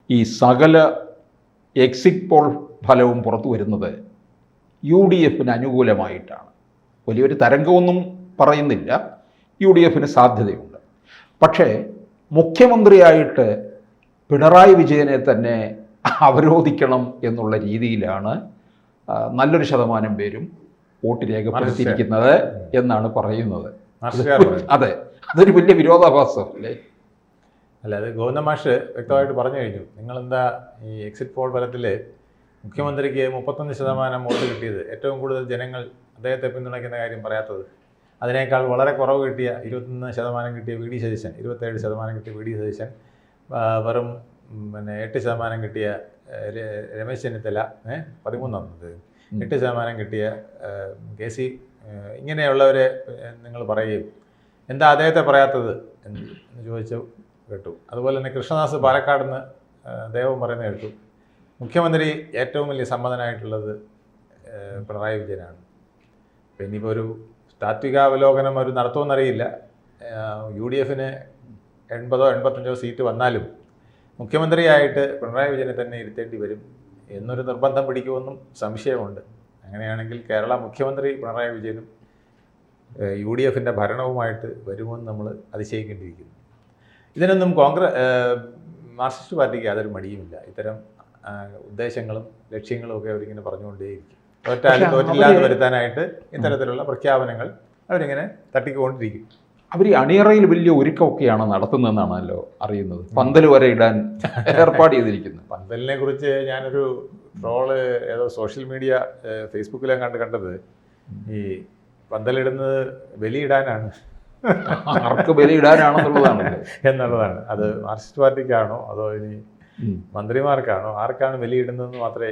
ഈ സകല exit poll ഫലവും പുറത്തു വരുന്നത് UDF അനുകൂലമായിട്ടാണ്. വലിയൊരു തരംഗമൊന്നും പറയുന്നില്ല, UDF സാധ്യതയുണ്ട്. പക്ഷേ മുഖ്യമന്ത്രിയായിട്ട് പിണറായി വിജയനെ തന്നെ അവരോധിക്കണം എന്നുള്ള രീതിയിലാണ് നല്ലൊരു ശതമാനം പേരും വോട്ട് രേഖപ്പെടുത്തിയിരിക്കുന്നത് എന്നാണ് പറയുന്നത്. അതെ, അതൊരു വലിയ വിരോധാഭാസം അല്ലേ? അല്ല, അത് ഗോവിന്ദ മാഷ് വ്യക്തമായിട്ട് പറഞ്ഞു കഴിഞ്ഞു. നിങ്ങളെന്താ ഈ എക്സിറ്റ് പോൾ ഫലത്തിൽ മുഖ്യമന്ത്രിക്ക് 31% വോട്ട് കിട്ടിയത്, ഏറ്റവും കൂടുതൽ ജനങ്ങൾ അദ്ദേഹത്തെ പിന്തുണയ്ക്കുന്ന കാര്യം പറയാത്തത്? അതിനേക്കാൾ വളരെ കുറവ് കിട്ടിയ 21% കിട്ടിയ VD സതീശൻ, 27% കിട്ടിയ VD സതീശൻ, വെറും 8% കിട്ടിയ രമേശ് ചെന്നിത്തല, 8% കിട്ടിയ KC, ഇങ്ങനെയുള്ളവരെ നിങ്ങൾ പറയുകയും എന്താ അദ്ദേഹത്തെ പറയാത്തത് എന്ന് ചോദിച്ചു കേട്ടു. അതുപോലെ തന്നെ കൃഷ്ണദാസ് പാലക്കാട് നിന്ന് ദേവം പറയുന്നത് കേട്ടു. മുഖ്യമന്ത്രി ഏറ്റവും വലിയ സമ്മതനായിട്ടുള്ളത് പിണറായി വിജയനാണ്. അപ്പം ഇനിയിപ്പോൾ ഒരു താത്വികാവലോകനം അവർ നടത്തുമെന്നറിയില്ല. UDF 80-85 സീറ്റ് വന്നാലും മുഖ്യമന്ത്രിയായിട്ട് പിണറായി വിജയനെ തന്നെ ഇരുത്തേണ്ടി വരും എന്നൊരു നിർബന്ധം പിടിക്കുമെന്നും സംശയമുണ്ട്. അങ്ങനെയാണെങ്കിൽ കേരള മുഖ്യമന്ത്രി പിണറായി വിജയനും UDF ഭരണവുമായിട്ട് വരുമെന്ന് നമ്മൾ അതിശയിക്കേണ്ടിയിരിക്കുന്നു. ഇതിനൊന്നും മാർക്സിസ്റ്റ് പാർട്ടിക്ക് യാതൊരു മടിയുമില്ല. ഇത്തരം ഉദ്ദേശങ്ങളും ലക്ഷ്യങ്ങളും ഒക്കെ അവരിങ്ങനെ പറഞ്ഞുകൊണ്ടേയിരിക്കും. തോറ്റില്ലാതെ വരുത്താനായിട്ട് ഇത്തരത്തിലുള്ള പ്രഖ്യാപനങ്ങൾ അവരിങ്ങനെ തട്ടിക്കൊണ്ടിരിക്കും. അവർ അണിയറയിൽ വലിയ ഒരുക്കമൊക്കെയാണ് നടത്തുന്നതെന്നാണല്ലോ അറിയുന്നത്. പന്തൽ വരെ ഇടാൻ ഏർപ്പാട് ചെയ്തിരിക്കുന്നു. പന്തലിനെ കുറിച്ച് ഞാനൊരു ട്രോള് ഏതോ സോഷ്യൽ മീഡിയ ഫേസ്ബുക്കിലും കണ്ടത്, ഈ പന്തലിടുന്നത് ബലിയിടാനാണ്, ആർക്ക് ബലിയിടാനാണെന്നുള്ളതാണ് എന്നുള്ളതാണ്. അത് മാർക്സിസ്റ്റ് പാർട്ടിക്കാണോ അതോ ഇനി മന്ത്രിമാർക്കാണോ ആർക്കാണ് ബലിയിടുന്നതെന്ന് മാത്രമേ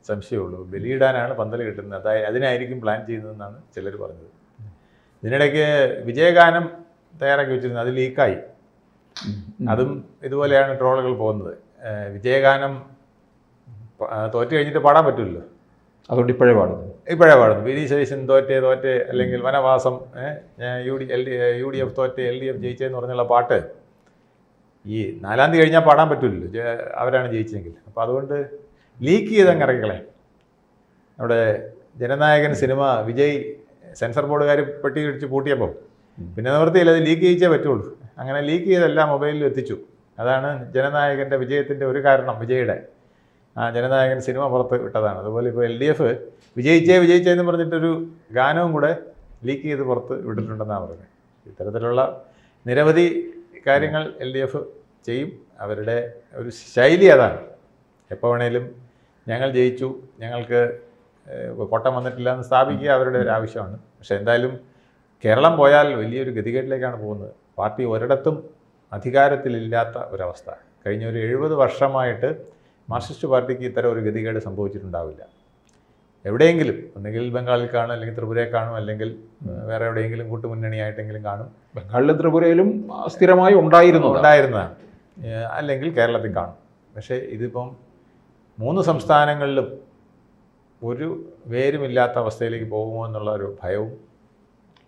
സംശയമുള്ളൂ. ബലിയിടാനാണ് പന്തൽ കിട്ടുന്നത്, അതായത് അതിനായിരിക്കും പ്ലാൻ ചെയ്യുന്നതെന്നാണ് ചിലർ പറഞ്ഞത്. ഇതിനിടയ്ക്ക് വിജയഗാനം തയ്യാറാക്കി വെച്ചിരുന്നത്, അത് ലീക്കായി. അതും ഇതുപോലെയാണ് ട്രോളുകൾ പോകുന്നത്. വിജയഗാനം തോറ്റ് കഴിഞ്ഞിട്ട് പാടാൻ പറ്റില്ലല്ലോ, അതുകൊണ്ട് ഇപ്പോഴേ പാടുന്നു. VD സതീശൻ തോറ്റേ അല്ലെങ്കിൽ വനവാസം, UDF തോറ്റേ LDF ജയിച്ചതെന്ന് പറഞ്ഞുള്ള പാട്ട് ഈ 4-ാം തീയതി കഴിഞ്ഞാൽ പാടാൻ പറ്റില്ലല്ലോ, അവരാണ് ജയിച്ചെങ്കിൽ. അപ്പോൾ അതുകൊണ്ട് ലീക്ക് ചെയ്തങ്ങ് ഇറങ്ങിക്കളെ. അവിടെ ജനനായകൻ സിനിമ വിജയ് സെൻസർ ബോർഡുകാർ പെട്ടി പിടിച്ച് പൂട്ടിയപ്പോൾ പിന്നെ നിവൃത്തിയില്ല, അത് ലീക്ക് ചെയ്യിച്ചേ പറ്റുള്ളൂ. അങ്ങനെ ലീക്ക് ചെയ്തെല്ലാം മൊബൈലിൽ എത്തിച്ചു. അതാണ് ജനനായകൻ്റെ വിജയത്തിൻ്റെ ഒരു കാരണം. വിജയുടെ ജനനായകൻ സിനിമ പുറത്ത് വിട്ടതാണ്. അതുപോലെ ഇപ്പോൾ LDF വിജയിച്ചെന്ന് പറഞ്ഞിട്ടൊരു ഗാനവും കൂടെ ലീക്ക് ചെയ്ത് പുറത്ത് വിട്ടിട്ടുണ്ടെന്നാണ് പറയുന്നത്. ഇത്തരത്തിലുള്ള നിരവധി കാര്യങ്ങൾ LDF ചെയ്യും. അവരുടെ ഒരു ശൈലി അതാണ്. എപ്പോൾ വേണേലും ഞങ്ങൾ ജയിച്ചു, ഞങ്ങൾക്ക് കോട്ടം വന്നിട്ടില്ല എന്ന് സ്ഥാപിക്കുക അവരുടെ ഒരു ആവശ്യമാണ്. പക്ഷേ എന്തായാലും കേരളം പോയാൽ വലിയൊരു ഗതികേട്ടിലേക്കാണ് പോകുന്നത്. പാർട്ടി ഒരിടത്തും അധികാരത്തിലില്ലാത്ത ഒരവസ്ഥ. കഴിഞ്ഞ ഒരു 70 വർഷമായിട്ട് മാർക്സിസ്റ്റ് പാർട്ടിക്ക് ഇത്തരം ഒരു ഗതികേട് സംഭവിച്ചിട്ടുണ്ടാവില്ല. എവിടെയെങ്കിലും ഒന്നുകിൽ ബംഗാളിൽ കാണും, അല്ലെങ്കിൽ ത്രിപുരയിൽ കാണും, അല്ലെങ്കിൽ വേറെ എവിടെയെങ്കിലും കൂട്ടുമുന്നണിയായിട്ടെങ്കിലും കാണും. ബംഗാളിലും ത്രിപുരയിലും സ്ഥിരമായി ഉണ്ടായിരുന്നതാണ്, അല്ലെങ്കിൽ കേരളത്തിൽ കാണും. പക്ഷേ ഇതിപ്പം 3 സംസ്ഥാനങ്ങളിലും ഒരു വേരുമില്ലാത്ത അവസ്ഥയിലേക്ക് പോകുമോ എന്നുള്ള ഒരു ഭയവും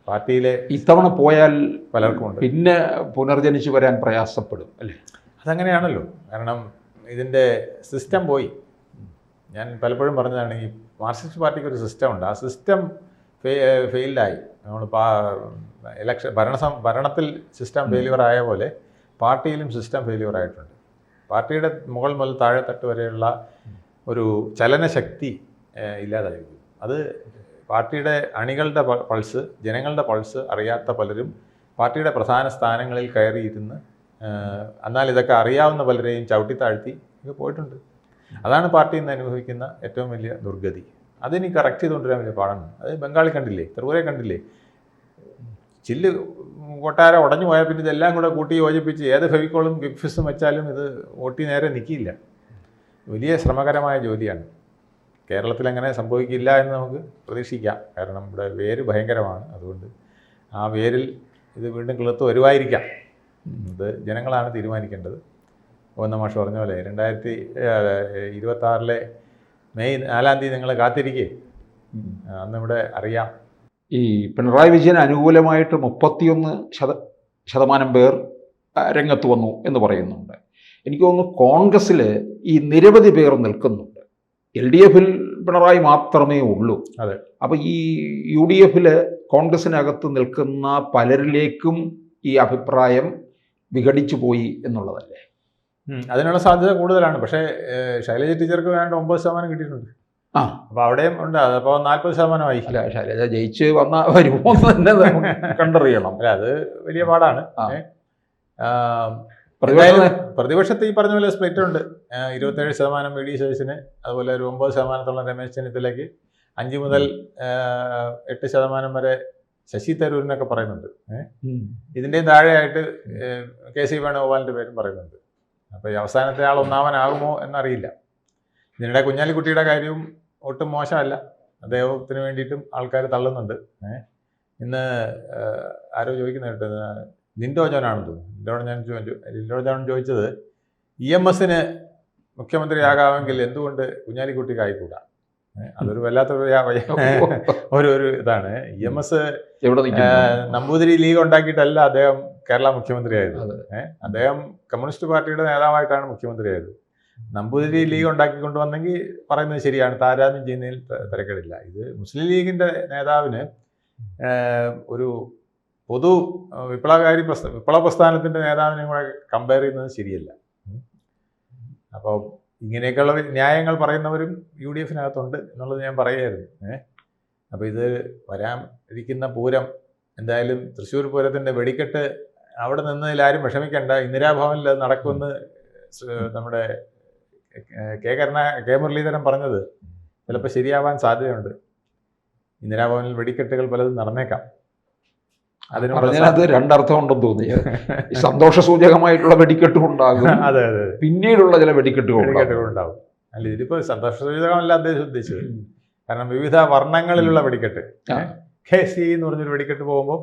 പാർട്ടിയിലെ ഇത്തവണ പോയാൽ പലർക്കുമുണ്ട്. പിന്നെ പുനർജനിച്ചു വരാൻ പ്രയാസപ്പെടും അല്ലേ? അതങ്ങനെയാണല്ലോ. കാരണം ഇതിൻ്റെ സിസ്റ്റം പോയി. ഞാൻ പലപ്പോഴും പറഞ്ഞതാണ്, ഈ മാർക്സിസ്റ്റ് പാർട്ടിക്ക് ഒരു സിസ്റ്റം ഉണ്ട്. ആ സിസ്റ്റം ഫെയിൽഡായി. നമ്മൾ ഭരണത്തിൽ സിസ്റ്റം ഫെയിലിയർ ആയ പോലെ പാർട്ടിയിലും സിസ്റ്റം ഫെയിലിയർ ആയിട്ടുണ്ട്. പാർട്ടിയുടെ മുകൾ മുതൽ താഴെത്തട്ട് വരെയുള്ള ഒരു ചലനശക്തി ഇല്ലാതായിരിക്കും. അത് പാർട്ടിയുടെ അണികളുടെ പൾസ്, ജനങ്ങളുടെ പൾസ് അറിയാത്ത പലരും പാർട്ടിയുടെ പ്രധാന സ്ഥാനങ്ങളിൽ കയറിയിരുന്ന് എന്നാൽ ഇതൊക്കെ അറിയാവുന്ന പലരെയും ചവിട്ടിത്താഴ്ത്തി ഒക്കെ പോയിട്ടുണ്ട്. അതാണ് പാർട്ടി ഇന്ന് അനുഭവിക്കുന്ന ഏറ്റവും വലിയ ദുർഗതി. അതിനി കറക്റ്റ് ചെയ്തുകൊണ്ടുവരാൻ വലിയ പാടാണ്. അത് ബംഗാളിൽ കണ്ടില്ലേ, ത്രിപുരയെ കണ്ടില്ലേ? ചില്ല് കൊട്ടാരം ഉടഞ്ഞു പോയാൽ പിന്നെ ഇതെല്ലാം കൂടെ കൂട്ടി യോജിപ്പിച്ച് ഏത് ഫെവിക്കോളും ഗിഫ്സും വെച്ചാലും ഇത് ഓട്ടി നേരെ നിൽക്കില്ല. വലിയ ശ്രമകരമായ ജോലിയാണ്. കേരളത്തിൽ അങ്ങനെ സംഭവിക്കില്ല എന്ന് നമുക്ക് പ്രതീക്ഷിക്കാം. കാരണം ഇവിടെ വേര് ഭയങ്കരമാണ്. അതുകൊണ്ട് ആ വേരിൽ ഇത് വീണ്ടും കിളുത്ത് വരുമായിരിക്കാം. ഇത് ജനങ്ങളാണ് തീരുമാനിക്കേണ്ടത്. ഗോവിന്ദ മാഷ് പറഞ്ഞ പോലെ 2026 മെയ് 4-ാം തീയതി നിങ്ങൾ കാത്തിരിക്കേ, അന്നിവിടെ അറിയാം. ഈ പിണറായി വിജയന് അനുകൂലമായിട്ട് 31% പേർ രംഗത്ത് വന്നു എന്ന് പറയുന്നുണ്ട്. എനിക്ക് തോന്നുന്നു കോൺഗ്രസ്സിൽ ഈ നിരവധി പേർ നിൽക്കുന്നുണ്ട്. LDF പിണറായി മാത്രമേ ഉള്ളൂ. അതെ. അപ്പോൾ ഈ UDF കോൺഗ്രസിനകത്ത് നിൽക്കുന്ന പലരിലേക്കും ഈ അഭിപ്രായം വിഘടിച്ചു പോയി എന്നുള്ളതല്ലേ? അതിനുള്ള സാധ്യത കൂടുതലാണ്. പക്ഷേ ശൈലജ ടീച്ചർക്ക് വേണ്ട 9% കിട്ടിയിട്ടുണ്ട്. അപ്പോൾ അവിടെയും ഉണ്ട്. അതപ്പോൾ 40%. അല്ല, ശൈലജ ജയിച്ച് വരുമോ എന്ന് തന്നെ കണ്ടറിയണം. അല്ല, അത് വലിയ പാടാണ്. പ്രതിപക്ഷത്ത് ഈ പറഞ്ഞ പോലെ സ്പ്ലിറ്റ് ഉണ്ട്. 27% VD സതീശന്, അതുപോലെ ഒരു 9% രമേശ് ചെന്നിത്തലയ്ക്ക്, 5 മുതൽ 8% വരെ ശശി തരൂരിനൊക്കെ പറയുന്നുണ്ട്. ഇതിൻ്റെയും താഴെയായിട്ട് KC വേണുഗോപാലിൻ്റെ പേരും പറയുന്നുണ്ട്. അപ്പോൾ ഈ അവസാനത്തെ ആൾ ഒന്നാമനാകുമോ എന്നറിയില്ല. ഇതിനിടെ കുഞ്ഞാലിക്കുട്ടിയുടെ കാര്യവും ഒട്ടും മോശമല്ല. അദ്ദേഹത്തിന് വേണ്ടിയിട്ടും ആൾക്കാർ തള്ളുന്നുണ്ട്. ഇന്ന് ആരോ ചോദിക്കുന്ന കേട്ടത് ലിൻഡോ ജോനാണെന്ന് തോന്നുന്നു. ലിൻഡോ ജോൺ ചോദിച്ചത് EMS മുഖ്യമന്ത്രിയാകാമെങ്കിൽ എന്തുകൊണ്ട് കുഞ്ഞാലിക്കുട്ടിക്ക് ആയിക്കൂടാ? അതൊരു വല്ലാത്തൊരു ഒരു ഇതാണ്. EMS നമ്പൂതിരി ലീഗ് ഉണ്ടാക്കിയിട്ടല്ല അദ്ദേഹം കേരള മുഖ്യമന്ത്രിയായത്. അദ്ദേഹം കമ്മ്യൂണിസ്റ്റ് പാർട്ടിയുടെ നേതാവായിട്ടാണ് മുഖ്യമന്ത്രിയായത്. നമ്പൂതിരി ലീഗ് ഉണ്ടാക്കിക്കൊണ്ടുവന്നെങ്കിൽ പറയുന്നത് ശരിയാണ്, താരതമ്യം ചെയ്യുന്നതിൽ തിരക്കേടില്ല. ഇത് മുസ്ലിം ലീഗിൻ്റെ നേതാവിന് ഒരു പൊതു വിപ്ലവ പ്രസ്ഥാനത്തിൻ്റെ നേതാവിനെ കൂടെ കമ്പയർ ചെയ്യുന്നത് ശരിയല്ല. അപ്പോൾ ഇങ്ങനെയൊക്കെയുള്ള ന്യായങ്ങൾ പറയുന്നവരും UDFനകത്തുണ്ട് എന്നുള്ളത് ഞാൻ പറയുമായിരുന്നു. അപ്പോൾ ഇത് വരാനിരിക്കുന്ന പൂരം എന്തായാലും തൃശ്ശൂർ പൂരത്തിൻ്റെ വെടിക്കെട്ട് അവിടെ നിന്നതിൽ ആരും വിഷമിക്കേണ്ട. ഇന്ദിരാഭവനിൽ അത് നടക്കുമെന്ന് നമ്മുടെ കെ മുരളീധരൻ പറഞ്ഞത് ചിലപ്പോൾ ശരിയാവാൻ സാധ്യതയുണ്ട്. ഇന്ദിരാഭവനിൽ വെടിക്കെട്ടുകൾ പലതും നടന്നേക്കാം. അതിനത് രണ്ടർത്ഥം ഉണ്ടെന്ന് തോന്നി. സന്തോഷസൂചകമായിട്ടുള്ള വെടിക്കെട്ടും ഉണ്ടാകും, അതെ അതെ, പിന്നീടുള്ള ചില വെടിക്കെട്ടുകൾ ഉണ്ടാവും. അല്ല, ഇതിപ്പോൾ സന്തോഷസൂചകമല്ല അദ്ദേഹം ഉദ്ദേശിച്ചത്. കാരണം വിവിധ വർണ്ണങ്ങളിലുള്ള വെടിക്കെട്ട്, KC എന്ന് പറഞ്ഞൊരു വെടിക്കെട്ട് പോകുമ്പോൾ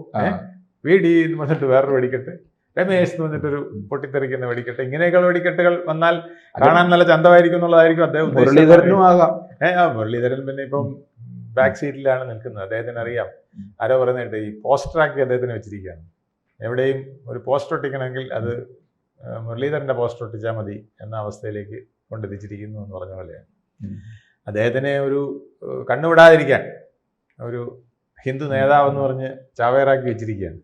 VD എന്ന് പറഞ്ഞിട്ട് വേറൊരു വെടിക്കെട്ട്, രമേശ് എന്ന് പറഞ്ഞിട്ടൊരു പൊട്ടിത്തെറിക്കുന്ന വെടിക്കെട്ട്, ഇങ്ങനെയൊക്കെയുള്ള വെടിക്കെട്ടുകൾ വന്നാൽ കാണാൻ നല്ല ചന്തമായിരിക്കും എന്നുള്ളതായിരിക്കും അദ്ദേഹം മുരളീധരനും ആകാം. മുരളീധരൻ പിന്നെ ഇപ്പം ബാക്ക് സീറ്റിലാണ് നിൽക്കുന്നത്. അദ്ദേഹത്തിന് അറിയാം. ആരോ പറയുന്നുണ്ട് ഈ പോസ്റ്ററാക്കി അദ്ദേഹത്തിന് വെച്ചിരിക്കുകയാണ്. എവിടെയും ഒരു പോസ്റ്റർ ഒട്ടിക്കണമെങ്കിൽ അത് മുരളീധരൻ്റെ പോസ്റ്റർ ഒട്ടിച്ചാൽ മതി എന്ന അവസ്ഥയിലേക്ക് കൊണ്ടെത്തിച്ചിരിക്കുന്നു എന്ന് പറഞ്ഞ പോലെയാണ്. അദ്ദേഹത്തിനെ ഒരു കണ്ണുവിടാതിരിക്കാൻ ഒരു ഹിന്ദു നേതാവെന്ന് പറഞ്ഞ് ചാവേറാക്കി വെച്ചിരിക്കുകയാണ്.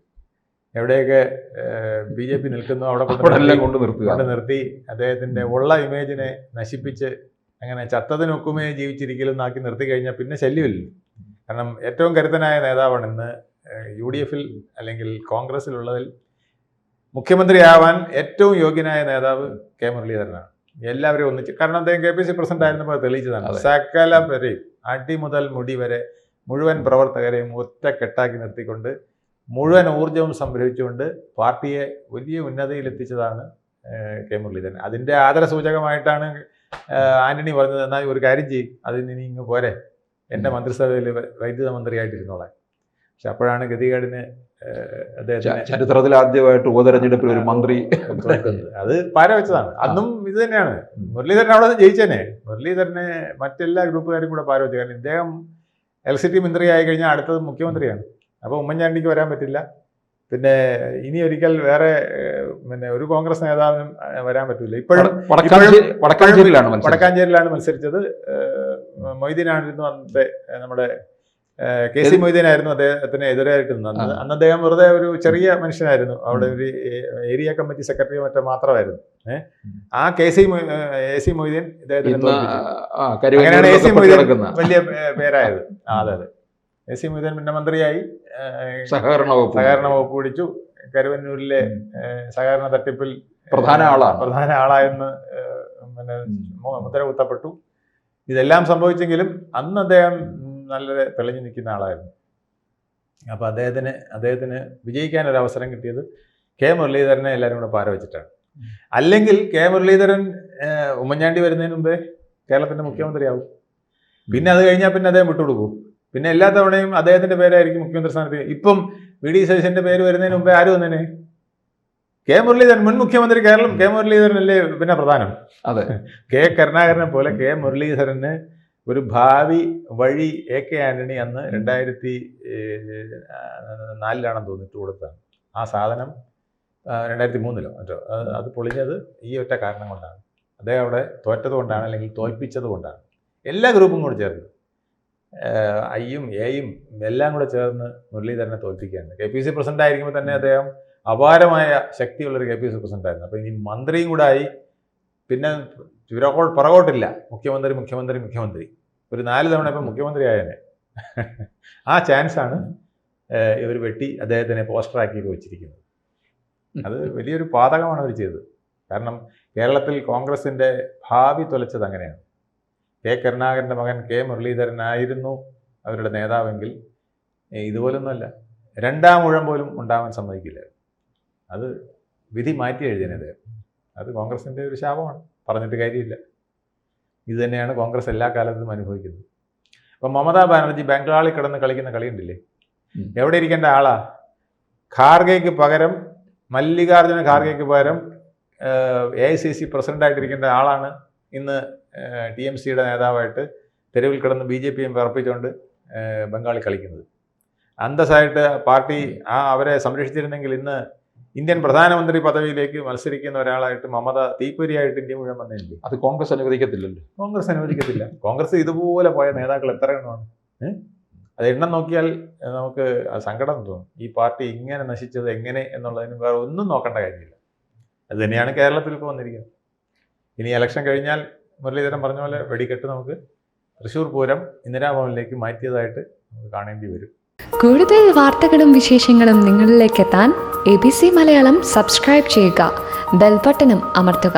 എവിടെയൊക്കെ BJP നിൽക്കുന്നു അവിടെ കൊണ്ട് നിർത്തി അദ്ദേഹത്തിൻ്റെ ഉള്ള ഇമേജിനെ നശിപ്പിച്ച് അങ്ങനെ ചത്തതിനൊക്കുമേ ജീവിച്ചിരിക്കലും നാക്കി നിർത്തി കഴിഞ്ഞാൽ പിന്നെ ശല്യമില്ല. കാരണം ഏറ്റവും കരുത്തനായ നേതാവാണ് ഇന്ന് UDF അല്ലെങ്കിൽ കോൺഗ്രസ്സിലുള്ളതിൽ മുഖ്യമന്ത്രിയാവാൻ ഏറ്റവും യോഗ്യനായ നേതാവ് K മുരളീധരനാണ്. എല്ലാവരും ഒന്നിച്ച്, കാരണം അദ്ദേഹം KPC പ്രസിഡന്റ് ആയിരുന്നപ്പോൾ തെളിയിച്ചതാണ്. സകല പേരെയും അടി മുതൽ മുടി വരെ മുഴുവൻ പ്രവർത്തകരെയും ഒറ്റക്കെട്ടാക്കി നിർത്തിക്കൊണ്ട് മുഴുവൻ ഊർജവും സംഭരിച്ചുകൊണ്ട് പാർട്ടിയെ വലിയ ഉന്നതിയിലെത്തിച്ചതാണ് K മുരളീധരൻ. അതിൻ്റെ ആദരസൂചകമായിട്ടാണ് ആന്റണി പറഞ്ഞത്, എന്നാൽ ഒരു കാര്യം ചെയ്യും, അതിന് ഇനി ഇങ്ങ് പോരെ, എൻ്റെ മന്ത്രിസഭയിൽ വൈദ്യുത മന്ത്രിയായിട്ടിരുന്നോളാം. പക്ഷെ അപ്പോഴാണ് ഗതികേടിന് ചരിത്രത്തിൽ ആദ്യമായിട്ട് ഉപതെരഞ്ഞെടുപ്പിൽ ഒരു മന്ത്രി അത് പാര വെച്ചതാണ്. അന്നും ഇത് തന്നെയാണ്. മുരളീധരൻ അവിടെ നിന്ന് ജയിച്ചേനെ. മുരളീധരനെ മറ്റെല്ലാ ഗ്രൂപ്പുകാരും കൂടെ പാര വെച്ചു. കാരണം ഇദ്ദേഹം LCT മന്ത്രിയായി കഴിഞ്ഞാൽ അടുത്തത് മുഖ്യമന്ത്രിയാണ്. അപ്പോൾ ഉമ്മൻചാണ്ടിക്ക് വരാൻ പറ്റില്ല. പിന്നെ ഇനി ഒരിക്കൽ വേറെ പിന്നെ ഒരു കോൺഗ്രസ് നേതാവിനും വരാൻ പറ്റില്ല. ഇപ്പോഴും വടക്കാഞ്ചേരിയിലാണ് മത്സരിച്ചത്. മൊയ്തീനായിരുന്നു അന്നത്തെ നമ്മുടെ KC മൊയ്തീനായിരുന്നു അദ്ദേഹത്തിന് എതിരായിട്ട് നിന്നത്. അന്ന് അദ്ദേഹം വെറുതെ ഒരു ചെറിയ മനുഷ്യനായിരുന്നു. അവിടെ ഒരു ഏരിയ കമ്മിറ്റി സെക്രട്ടറി മറ്റോ മാത്രമായിരുന്നു. ആ AC മൊയ്തീൻ ഇദ്ദേഹത്തിന് അങ്ങനെയാണ് AC മൊയ്തീൻ വലിയ പേരായത്. അതെ അതെ, AC മൊയ്തീൻ പിന്നെ മന്ത്രിയായി, സഹകരണ വകുപ്പ് പിടിച്ചു. കരുവന്നൂരിലെ സഹകരണ തട്ടിപ്പിൽ പ്രധാന ആളായെന്ന് പിന്നെ മുദ്ര കുത്തപ്പെട്ടു. ഇതെല്ലാം സംഭവിച്ചെങ്കിലും അന്ന് അദ്ദേഹം നല്ല തെളിഞ്ഞു നിൽക്കുന്ന ആളായിരുന്നു. അപ്പോൾ അദ്ദേഹത്തിന് വിജയിക്കാൻ ഒരു അവസരം കിട്ടിയത് K മുരളീധരനെ എല്ലാവരും കൂടെ പാര വെച്ചിട്ടാണ്. അല്ലെങ്കിൽ K മുരളീധരൻ ഉമ്മൻചാണ്ടി വരുന്നതിന് മുമ്പേ കേരളത്തിൻ്റെ മുഖ്യമന്ത്രിയാവും. പിന്നെ അത് കഴിഞ്ഞാൽ പിന്നെ അദ്ദേഹം വിട്ടുകൊടുക്കും. പിന്നെ എല്ലാ തവണയും അദ്ദേഹത്തിൻ്റെ പേരായിരിക്കും മുഖ്യമന്ത്രി സ്ഥാനത്ത്. ഇപ്പം VD സതീശൻ്റെ പേര് വരുന്നതിന് മുമ്പേ ആര് വന്നേനെ? K മുരളീധരൻ, മുൻ മുഖ്യമന്ത്രി. K മുരളീധരനല്ലേ പിന്നെ പ്രധാനം. അതെ, K കരുണാകരനെ പോലെ K മുരളീധരന് ഒരു ഭാവി വഴി AK ആന്റണി അന്ന് 2004 തോന്നിട്ട് കൊടുത്തതാണ്. ആ സാധനം 2003 മറ്റോ അത് പൊളിഞ്ഞത് ഈ ഒറ്റ കാരണം കൊണ്ടാണ്. അദ്ദേഹം അവിടെ തോറ്റത് കൊണ്ടാണ്, അല്ലെങ്കിൽ തോൽപ്പിച്ചത് കൊണ്ടാണ്. എല്ലാ ഗ്രൂപ്പും കൂടി ചേർന്ന് ഐയും എയും എല്ലാം കൂടെ ചേർന്ന് മുരളീധരനെ തോൽപ്പിക്കുകയാണ്. KPC പ്രസിഡന്റ് ആയിരിക്കുമ്പോൾ തന്നെ അദ്ദേഹം അപാരമായ ശക്തിയുള്ളൊരു KPC പ്രസിഡന്റ് ആയിരുന്നു. അപ്പോൾ ഇനി മന്ത്രിയും കൂടെ ആയി, പിന്നെ പുറകോട്ടില്ല, മുഖ്യമന്ത്രി ഒരു 4 തവണ ഇപ്പം മുഖ്യമന്ത്രി ആയതന്നെ. ആ ചാൻസാണ് ഇവർ വെട്ടി അദ്ദേഹത്തിനെ പോസ്റ്ററാക്കി വെച്ചിരിക്കുന്നത്. അത് വലിയൊരു പാതകമാണ് അവർ ചെയ്തത്. കാരണം കേരളത്തിൽ കോൺഗ്രസിൻ്റെ ഭാവി തുലച്ചത് അങ്ങനെയാണ്. K. കരുണാകരൻ്റെ മകൻ K. മുരളീധരനായിരുന്നു അവരുടെ നേതാവെങ്കിൽ ഇതുപോലൊന്നുമല്ല, 2ാം ഊഴം പോലും ഉണ്ടാവാൻ സമ്മതിക്കില്ല. അത് വിധി മാറ്റി എഴുതിയത് അദ്ദേഹം. അത് കോൺഗ്രസിൻ്റെ ഒരു ശാപമാണ്, പറഞ്ഞിട്ട് കാര്യമില്ല. ഇത് തന്നെയാണ് കോൺഗ്രസ് എല്ലാ കാലത്തും അനുഭവിക്കുന്നത്. അപ്പം മമതാ ബാനർജി ബംഗാളിൽ കിടന്ന് കളിക്കുന്ന കളിയുണ്ടില്ലേ, എവിടെ ഇരിക്കേണ്ട ആളാ? ഖാർഗെക്ക് പകരം, മല്ലികാർജുന ഖാർഗെക്ക് പകരം AICC പ്രസിഡൻ്റായിട്ടിരിക്കേണ്ട ആളാണ് ഇന്ന് TMCയുടെ നേതാവായിട്ട് തെരുവിൽ കിടന്ന് BJPയും വിറപ്പിച്ചുകൊണ്ട് ബംഗാളിൽ കളിക്കുന്നത്. അന്തസ്സായിട്ട് പാർട്ടി അവരെ സംരക്ഷിച്ചിരുന്നെങ്കിൽ ഇന്ന് ഇന്ത്യൻ പ്രധാനമന്ത്രി പദവിയിലേക്ക് മത്സരിക്കുന്ന ഒരാളായിട്ട് മമത തീപ്പൊരിയായിട്ട് ഇന്ത്യ മുഴുവൻ വന്നില്ലേ. അത് കോൺഗ്രസ് അനുവദിക്കത്തില്ലല്ലോ. കോൺഗ്രസ് അനുവദിക്കത്തില്ല. കോൺഗ്രസ് ഇതുപോലെ പോയ നേതാക്കൾ എത്ര എണ്ണമാണ്? അത് എണ്ണം നോക്കിയാൽ നമുക്ക് സങ്കടം തോന്നും. ഈ പാർട്ടി ഇങ്ങനെ നശിച്ചത് എങ്ങനെ എന്നുള്ളതിന് വേറെ ഒന്നും നോക്കേണ്ട കാര്യമില്ല. അത് തന്നെയാണ് കേരളത്തിൽ ഇപ്പോൾ വന്നിരിക്കുന്നത്. ഇനി ഇലക്ഷൻ കഴിഞ്ഞാൽ മുരളീധരൻ പറഞ്ഞ പോലെ വെടിക്കെട്ട് നമുക്ക് തൃശ്ശൂർ പൂരം ഇന്ദിരാഭവനിലേക്ക് മാറ്റിയതായിട്ട് നമുക്ക് കാണേണ്ടി വരും. കൂടുതൽ വാർത്തകളും വിശേഷങ്ങളും നിങ്ങളിലേക്ക് എത്താൻ ABC മലയാളം സബ്സ്ക്രൈബ് ചെയ്യുക, ബെൽ ബട്ടണും അമർത്തുക.